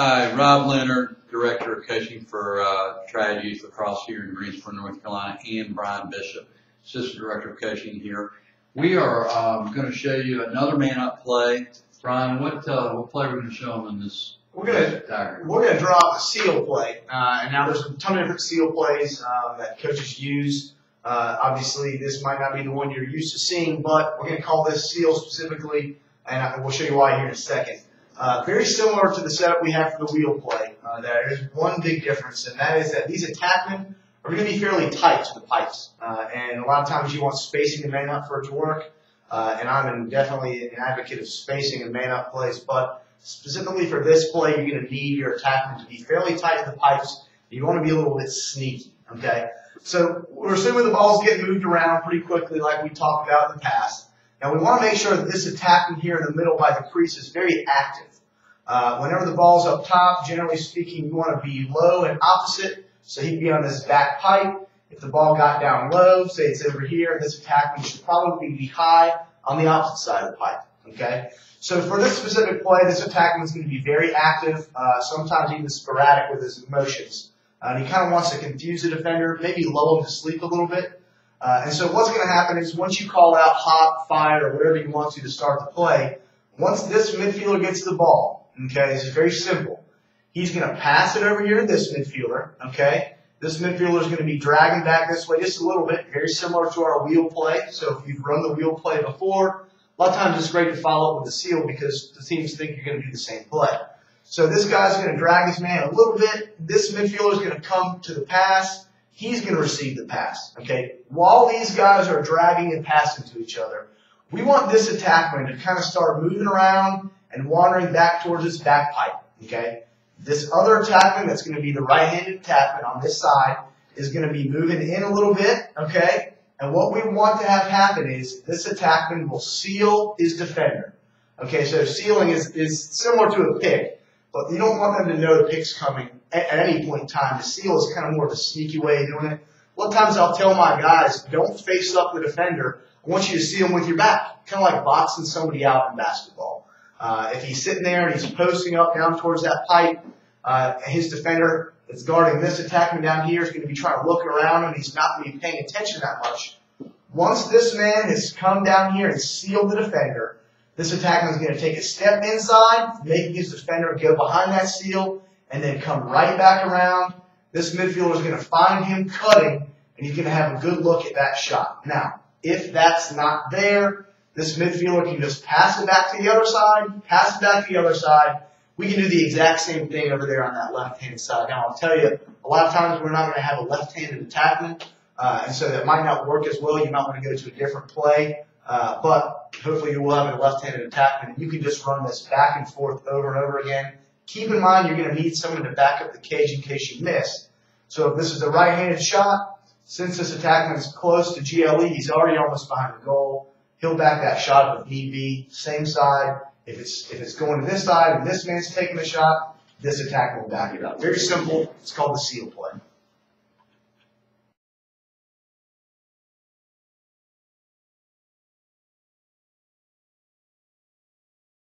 Hi, Rob Leonard, Director of Coaching for Trad Youth Lacrosse here in Greensboro, North Carolina, and Brian Bishop, Assistant Director of Coaching here. We are going to show you another man-up play. Brian, what play are we going to show them in this? We're gonna draw a seal play, and now there's a ton of different seal plays that coaches use. Obviously, this might not be the one you're used to seeing, but we're gonna call this seal specifically, and we'll show you why here in a second. Very similar to the setup we have for the wheel play. There is one big difference, and that is that these attackmen are going to be fairly tight to the pipes, and a lot of times you want spacing and man up for it to work. And I'm definitely an advocate of spacing and man up plays, but specifically for this play, you're going to need your attackmen to be fairly tight to the pipes. You want to be a little bit sneaky, okay? So we're assuming the ball's getting moved around pretty quickly like we talked about in the past. Now we want to make sure that this attackman here in the middle by the crease is very active. Whenever the ball's up top, generally speaking, you want to be low and opposite, so he'd be on this back pipe. If the ball got down low, say it's over here, this attackman should probably be high on the opposite side of the pipe, okay? So for this specific play, this attackman is going to be very active, sometimes even sporadic with his motions. And he kind of wants to confuse the defender, maybe lull him to sleep a little bit. And so what's going to happen is once you call out hot, fire, or whatever you want to start the play, once this midfielder gets the ball, okay, this is very simple. He's going to pass it over here to this midfielder, okay? This midfielder is going to be dragging back this way just a little bit, very similar to our wheel play. So if you've run the wheel play before, a lot of times it's great to follow up with the seal because the teams think you're going to do the same play. So this guy's going to drag his man a little bit. This midfielder is going to come to the pass. He's going to receive the pass, okay? While these guys are dragging and passing to each other, we want this attackman to kind of start moving around and wandering back towards his back pipe, okay? This other attackman that's going to be the right-handed attackman on this side is going to be moving in a little bit, okay? And what we want to have happen is this attackman will seal his defender. Okay, so sealing is similar to a pick, but you don't want them to know the pick's coming at any point in time. The seal is kind of more of a sneaky way of doing it. A lot of times I'll tell my guys, don't face up the defender. I want you to seal him with your back, kind of like boxing somebody out in basketball. If he's sitting there and he's posting up down towards that pipe, his defender that's guarding this attackman down here is going to be trying to look around and he's not going to be paying attention that much. Once this man has come down here and sealed the defender, this attackman is going to take a step inside, making his defender go behind that seal, and then come right back around. This midfielder is going to find him cutting, and he's going to have a good look at that shot. Now, if that's not there, this midfielder can just pass it back to the other side, pass it back to the other side. We can do the exact same thing over there on that left-hand side. Now, I'll tell you, a lot of times we're not going to have a left-handed attackman, and so that might not work as well. You might want to go to a different play, but hopefully you will have a left-handed attackman. You can just run this back and forth over and over again. Keep in mind you're going to need someone to back up the cage in case you miss. So if this is a right-handed shot, since this attackman is close to GLE, he's already almost behind the goal. He'll back that shot if need be, same side. If it's going to this side and this man's taking the shot, this attackman will back it up. Very simple. It's called the seal play.